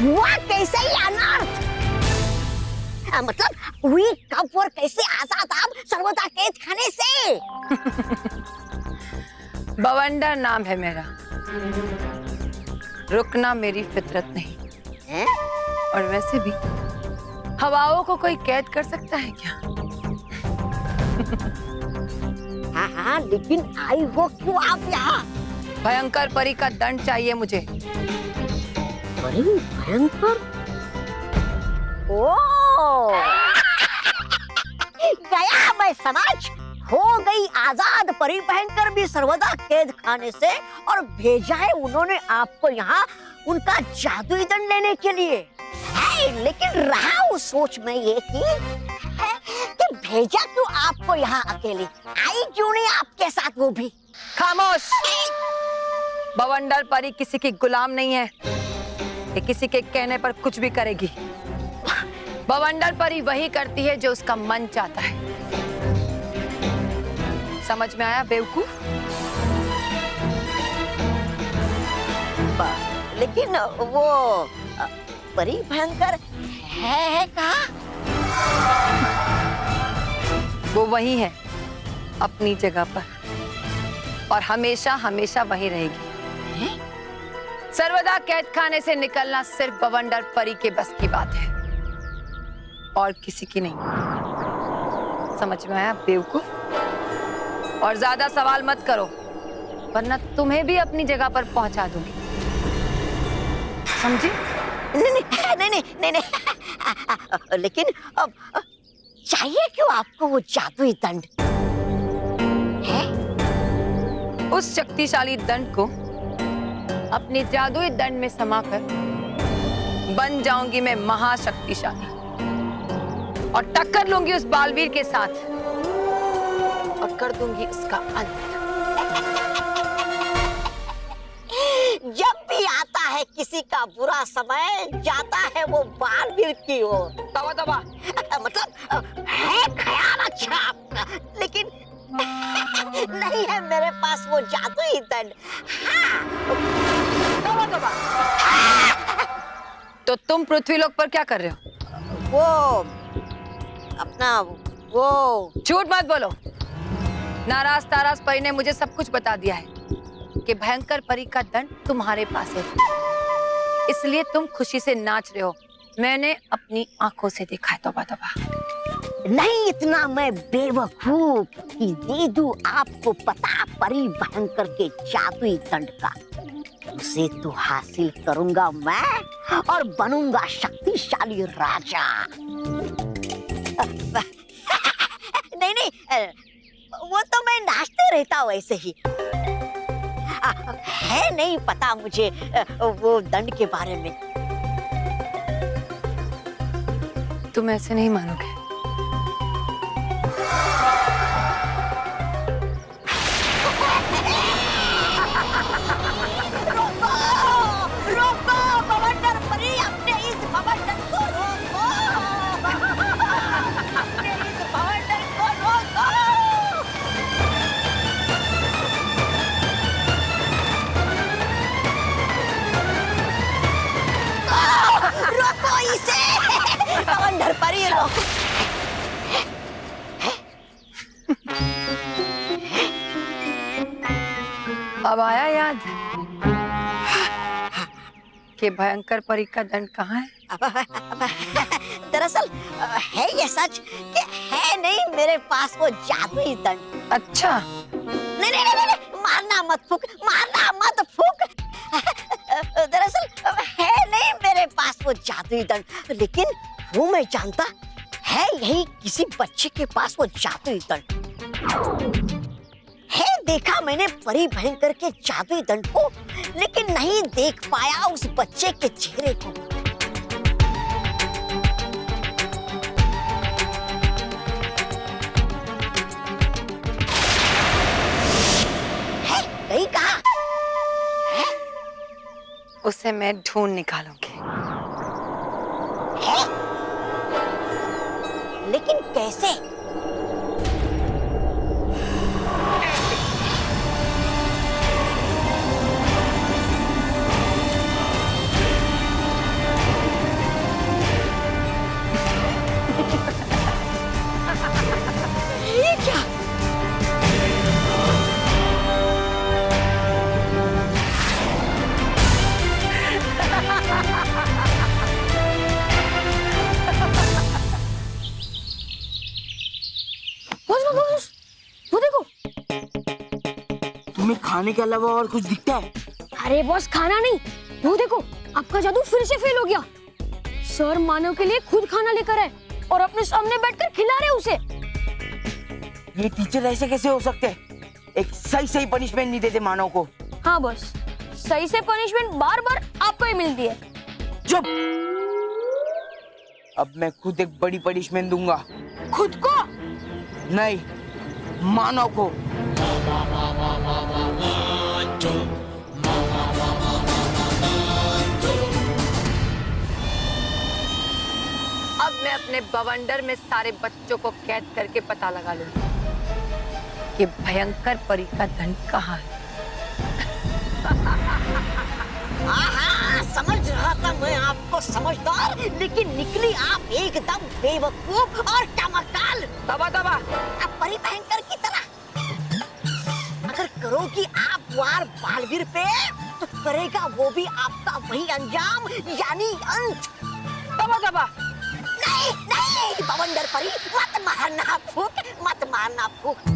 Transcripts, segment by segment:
हुआ कैसे ये अनर्थ? मतलब हुई कब और कैसे आजाद आप सर्वदा कैद खाने से? बवंडर नाम है मेरा। रुकना मेरी फितरत नहीं है? और वैसे भी हवाओं को कोई कैद कर सकता है क्या? हाँ हाँ, लेकिन आई हो क्यों आप यहाँ? भयंकर परी का दंड चाहिए मुझे। परी भयंकर? ओ गया मैं समझ। हो गई आजाद परी भयंकर भी सर्वदा कैद खाने से, और भेजा है उन्होंने आपको यहाँ उनका जादुई दंड लेने के लिए। है, लेकिन रहा उस सोच में ये कि भेजा क्यों आपको यहाँ अकेले? आई क्यों नहीं आपके साथ वो भी? खामोश! बवंडर परी किसी की गुलाम नहीं है कि किसी के कहने पर कुछ भी करेगी। बवंडर परी वही करती है जो उसका मन चाहता है। समझ में आया बेवकूफ? लेकिन वो परी भयंकर है कहाँ? वो वही है, अपनी जगह पर, और हमेशा हमेशा वही रहेगी। सर्वदा कैद खाने से निकलना सिर्फ बवंडर परी के बस की बात है, और किसी की नहीं। समझ में आया बेवकूफ? और ज्यादा सवाल मत करो, वरना तुम्हें भी अपनी जगह पर पहुंचा दूंगी। समझी? नहीं। लेकिन अब चाहिए क्यों आपको वो जादुई दंड? है? उस शक्तिशाली दंड को अपनी जादुई दंड में समाकर बन जाऊंगी मैं महाशक्तिशाली, और टक्कर लूंगी उस बालवीर के साथ और कर दूंगी उसका अंत। जब भी आता है किसी का बुरा समय, जाता है वो बालवीर की ओर। तवा तवा। मतलब है ख्याल अच्छा आपका, लेकिन नहीं है मेरे पास वो जादुई दंड। तवा तवा। तो तुम पृथ्वीलोक पर क्या कर रहे हो? वो अपना वो झूठ मत बोलो। नाराज ताराज परी ने मुझे सब कुछ बता दिया है कि भयंकर परी का दंड तुम्हारे पास है, इसलिए तुम खुशी से नाच रहे हो। मैंने अपनी आंखों से देखा है। तौबा तौबा। नहीं इतना मैं बेवकूफ कि दे दूं आपको पता परी भयंकर के जादुई दंड का। उसे तो हासिल करूंगा मैं और बनूंगा शक्तिशाली राजा। नहीं, वो तो मैं नाचते रहता वैसे ही। है नहीं पता मुझे वो दंड के बारे में। तुम ऐसे नहीं मानोगे। रोको बवंडर परी, अपने इस बवंडर को रोको। अपने इस बवंडर को रोको। रोको इसे। बवंडर परी रोको। अब आया याद कि भयंकर परी का दंड कहाँ है? दरअसल है ये सच कि है नहीं मेरे पास वो जादुई दंड। अच्छा। नहीं, मारना मत फूक, मारना मत फूक। दरअसल है नहीं मेरे पास वो जादुई दंड, लेकिन वो मैं जानता है यही किसी बच्चे के पास वो जादुई दंड है। देखा मैंने परी भयंकर के जादुई दंड को, लेकिन नहीं देख पाया उस बच्चे के चेहरे को। है कहीं कहा है? उसे मैं ढूंढ निकालूंगी। है? लेकिन कैसे? बॉस, वो देखो। तुम्हें खाने के अलावा और कुछ दिखता है? अरे बॉस, खाना नहीं, वो देखो, आपका जादू फिर से फेल हो गया। सर मानव के लिए खुद खाना लेकर आए और अपने सामने बैठकर खिला रहे उसे। ये टीचर ऐसे कैसे हो सकते हैं? एक सही पनिशमेंट नहीं देते मानव को। हाँ बॉस, सही से पनिशमेंट बार बार आपको ही मिलती है। चुप! अब मैं खुद एक बड़ी पनिशमेंट दूंगा। खुद को? नहीं, मानव को। अब मैं अपने बवंडर में सारे बच्चों को कैद करके पता लगा लूंगी कि भयंकर परी का दंड कहाँ है। आहा, समझ रहा था मैं आपको समझदार, लेकिन निकली आप एकदम बेवकूफ और कमकाल। दबा दबा। अब परी भयंकर की तरह अगर करोगी आप वार बालवीर पे, तो करेगा वो भी आपका वही अंजाम, यानी अंत। दबा दबा। नहीं नहीं बवंडर परी, मत मारना फूक, मत मारना फूक।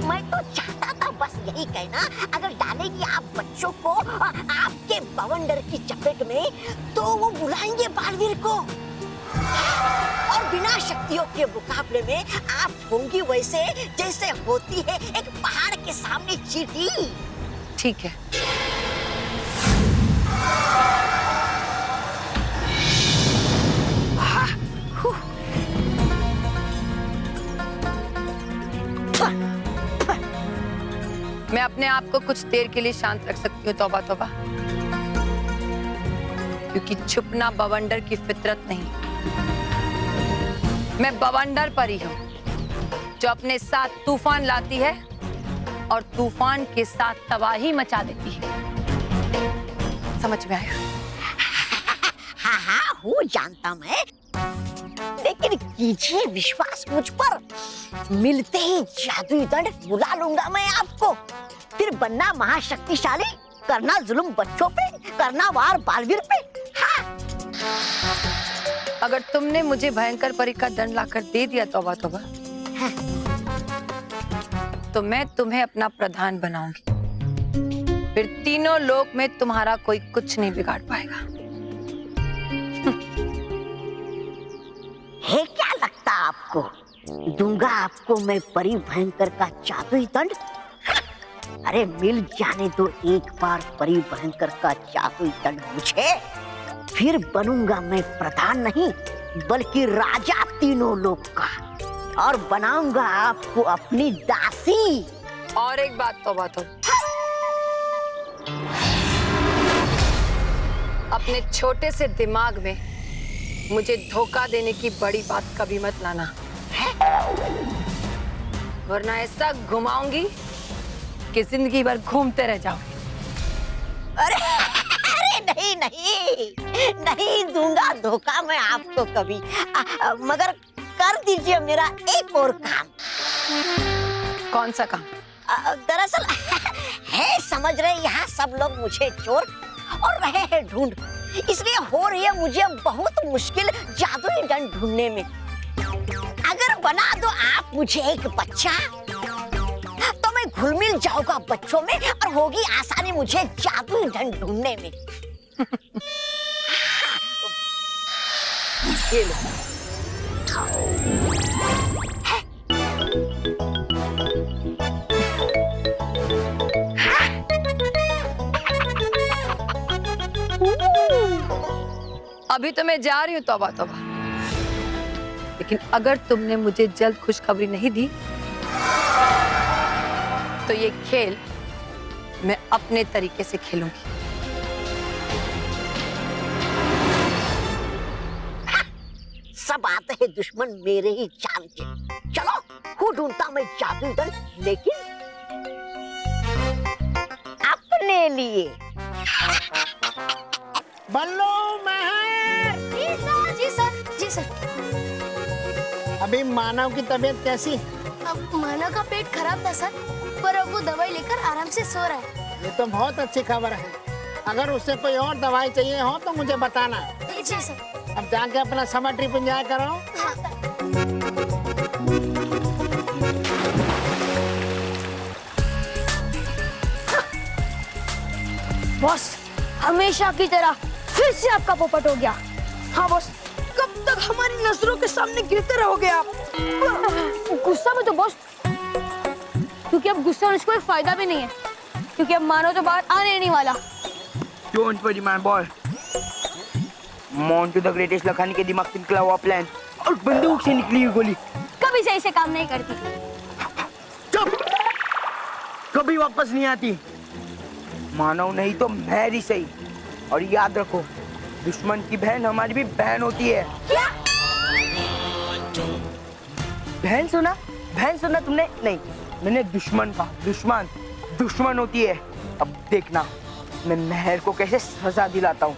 मैं तो चाहता था बस यही कहना, अगर डालेगी आप बच्चों को आपके बवंडर की चपेट में, तो वो बुलाएंगे बालवीर को, और बिना शक्तियों के मुकाबले में आप होंगी वैसे जैसे होती है एक पहाड़ के सामने चींटी। ठीक है। मैं अपने आप को कुछ देर के लिए शांत रख सकती हूँ, तौबा तौबा, क्योंकि छुपना बवंडर की फितरत नहीं। मैं बवंडर परी हूँ जो अपने साथ तूफान लाती है और तूफान के साथ तबाही मचा देती है। समझ में आया? हाँ हाँ, वो जानता मैं, लेकिन कीजिए विश्वास मुझ पर, मिलते ही जादुई दंड बुला लूंगा मैं आपको। फिर बनना महाशक्तिशाली, करना जुल्म बच्चों पे, करना वार बालवीर पे। हाँ। अगर तुमने मुझे भयंकर परी का दंड लाकर दे दिया, तौबा तौबा, हाँ। तो मैं तुम्हें अपना प्रधान बनाऊंगी। फिर तीनों लोक में तुम्हारा कोई कुछ नहीं बिगाड़ पाएगा। है क्या लगता आपको, दूंगा आपको मैं परी भयंकर का जादुई दंड? अरे मिल जाने दो एक बार परी भयंकर का जादुई दंड मुझे, फिर बनूंगा मैं प्रधान नहीं बल्कि राजा तीनों लोक का, और बनाऊंगा आपको अपनी दासी। और एक बात तौबा तौबा, अपने छोटे से दिमाग में मुझे धोखा देने की बड़ी बात कभी मत लाना, वरना ऐसा घुमाऊंगी कि जिंदगी भर घूमते रह जाओगे। अरे नहीं नहीं नहीं दूंगा धोखा मैं आपको कभी, मगर कर दीजिए मेरा एक और काम। कौन सा काम? दरअसल है, समझ रहे, यहाँ सब लोग मुझे चोर और रहे हैं ढूंढ, इसलिए हो रही है मुझे बहुत मुश्किल जादुई दंड ढूंढने में। अगर बना दो आप मुझे एक बच्चा, तो मैं घुल मिल जाऊंगा बच्चों में और होगी आसानी मुझे जादुई दंड ढूंढने में। ये लो। अभी तो मैं जा रही हूँ, तौबा तौबा, लेकिन अगर तुमने मुझे जल्द खुशखबरी नहीं दी, तो ये खेल मैं अपने तरीके से खेलूंगी। सब आते हैं दुश्मन मेरे ही जान के। चलो हूँ ढूंढता मैं जादुई दंड, लेकिन अपने लिए। बल्लू महर, जी सर, जी सर। अभी मानव की तबीयत कैसी? अब मानव का पेट खराब था सर, पर अब वो दवाई लेकर आराम से सो रहा है। ये तो बहुत अच्छी खबर है। अगर उससे कोई और दवाई चाहिए हो तो मुझे बताना। जी सर। अब जाके अपना समर ट्रिप एंजॉय करो। हाँ। बॉस, हमेशा की तरह फिर से आपका पोपट हो गया। हाँ बॉस, कब तक हमारी नजरों के सामने गिरते रहोगे आप? गुस्सा में तो बॉस, क्योंकि अब गुस्सा होने से कोई फायदा भी नहीं है, क्योंकि अब मानो तो बाहर आने ही नहीं वाला। Don't worry my boy, Montu the greatest Lakhani के दिमाग से निकला हुआ प्लान और बंदूक से निकली हुई गोली कभी सही से काम नहीं करती। चुप, कभी वापस नहीं आती। मानव नहीं तो महर ही सही। और याद रखो, दुश्मन की बहन हमारी भी बहन होती है। क्या? बहन सुना? बहन सुना तुमने? नहीं, मैंने दुश्मन कहा। दुश्मन दुश्मन होती है। अब देखना मैं महर को कैसे सजा दिलाता हूँ।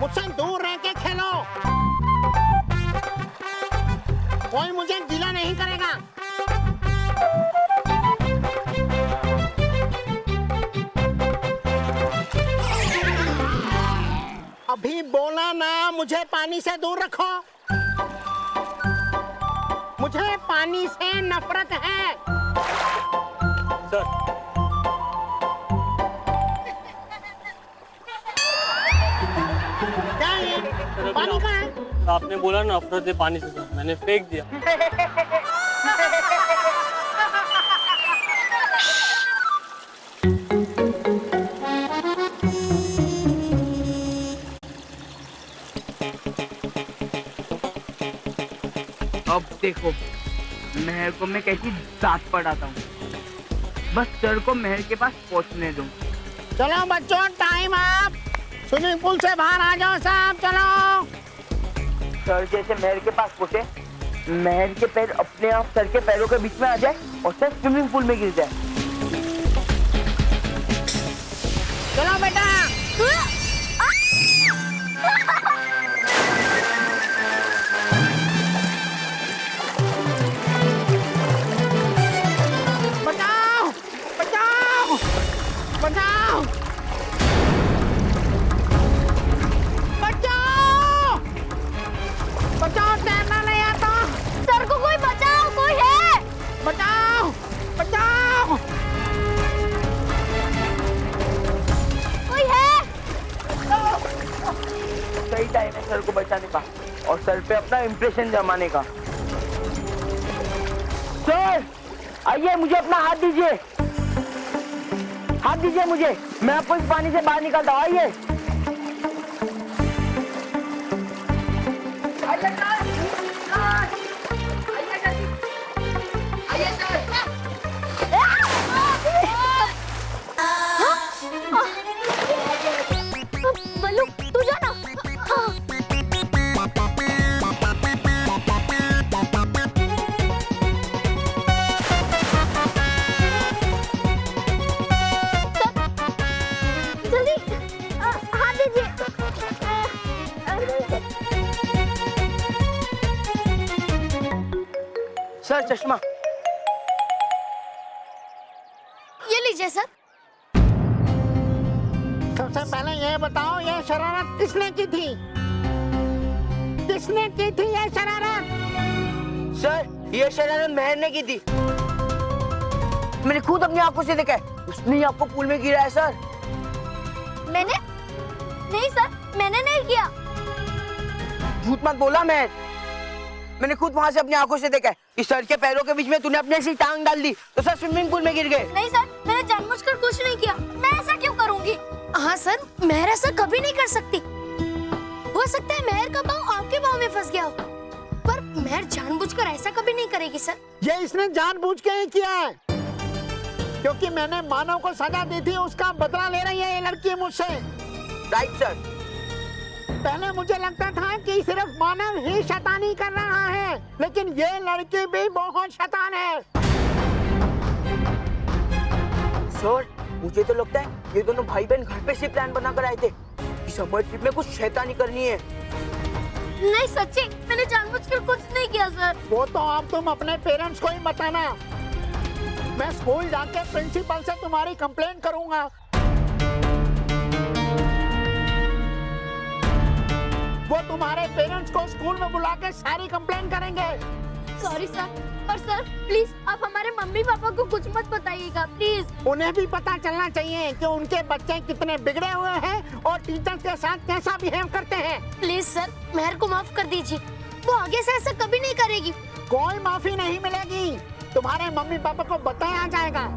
मुझसे दूर रह के खेलो, कोई मुझे गीला नहीं करेगा। अभी बोला ना, मुझे पानी से दूर रखो। मुझे पानी से नफरत है। सर, क्या ये पानी का है? आपने बोला ना नफरत है पानी से, सर मैंने फेंक दिया। अब देखो महर को मैं कैसी दांत पड़ाता हूँ। बस सर को महर के पास पहुँचने दो। चलो बच्चों, टाइम अप। स्विमिंग पूल से बाहर आ जाओ सब, चलो। सर जैसे महर के पास पहुँचे, महर के पैर अपने आप सर के पैरों के बीच में आ जाए और सर स्विमिंग पूल में गिर जाए। चलो बेटा। बचाओ, बचाओ, बचाओ, बचाओ, बचाओ, तैरना नहीं आता। सर को कोई बचाओ, कोई है? बचाओ, बचाओ। पे अपना इम्प्रेशन जमाने का। सर आइए, मुझे अपना हाथ दीजिए, हाथ दीजिए मुझे, मैं आपको इस पानी से बाहर निकालता हूँ। आइए। बल्लू तू जा ना। जल्दी हाथ दीजिए। सर चश्मा। ये लीजिए सर। सबसे पहले ये बताओ, ये शरारत किसने की थी? किसने की थी ये शरारत? सर ये शरारत मेहर ने की थी, मैंने खुद अपनी आंखों से देखा है। उसने ही आपको पूल में गिरा है सर। मैंने नहीं सर, मैंने नहीं किया। झूठ मत बोला मेहर, मैंने खुद वहां से अपनी आंखों से देखा है। इस सर के पैरों के बीच में तूने अपनी ऐसी टांग डाल दी तो सर स्विमिंग पूल में गिर गए। नहीं सर, मैंने जानबूझकर कुछ नहीं किया। मैं ऐसा क्यों करूंगी? हाँ सर, मेहर ऐसा कभी नहीं कर सकती। हो सकता है मेहर का पाँव आपके पाँव में फंस गया हो, पर मेहर जानबूझकर ऐसा कभी नहीं करेगी सर। ये इसने जानबूझ के ही किया है, क्योंकि मैंने मानव को सजा दी थी, उसका बदला ले रही है ये लड़की मुझसे। Right sir. पहले मुझे लगता था कि सिर्फ मानव ही शैतानी कर रहा है, लेकिन ये लड़की भी बहुत शैतान है। सर मुझे तो लगता है ये दोनों भाई बहन घर पे से प्लान बनाकर आए थे कि समर ट्रिप में कुछ शैतानी करनी है। नहीं सच्ची, मैंने जानबूझकर कुछ नहीं किया सर। वो तो अब तुम अपने पेरेंट्स को ही बताना। मैं स्कूल जाके प्रिंसिपल से तुम्हारी कंप्लेंट करूंगा। वो तुम्हारे पेरेंट्स को स्कूल में बुला के सारी कंप्लेंट करेंगे। सॉरी सर, पर सर प्लीज आप हमारे मम्मी पापा को कुछ मत बताइएगा प्लीज। उन्हें भी पता चलना चाहिए कि उनके बच्चे कितने बिगड़े हुए हैं और टीचर्स के साथ कैसा बिहेव करते हैं। प्लीज सर, मेहर को माफ कर दीजिए, वो आगे से ऐसा कभी नहीं करेगी। कोई माफी नहीं मिलेगी, तुम्हारे मम्मी पापा को बताया जाएगा।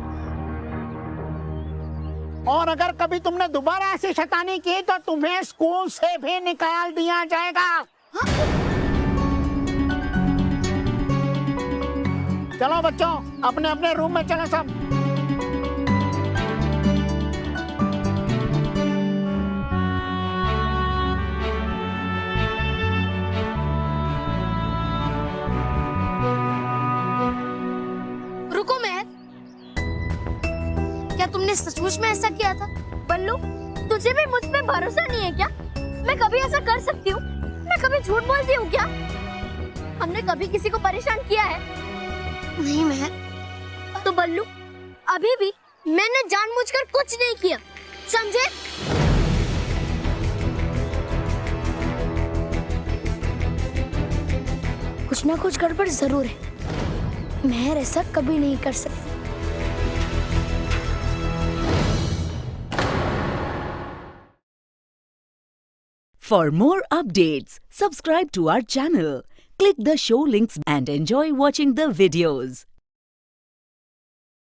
और अगर कभी तुमने दोबारा ऐसी शैतानी की तो तुम्हें स्कूल से भी निकाल दिया जाएगा। चलो बच्चों, अपने अपने रूम में चलो सब। रुको मेहर, क्या तुमने सचमुच में ऐसा किया था? बल्लू, तुझे भी मुझ पे भरोसा नहीं है क्या? मैं कभी ऐसा कर सकती हूँ? मैं कभी झूठ बोलती हूँ क्या? हमने कभी किसी को परेशान किया है? नहीं मेहर। तो बल्लू, अभी भी मैंने जानबूझकर कुछ नहीं किया, समझे? कुछ ना कुछ गड़बड़ जरूर है। मेहर ऐसा कभी नहीं कर सकती। For more updates, subscribe to our channel, click the show links and enjoy watching the videos.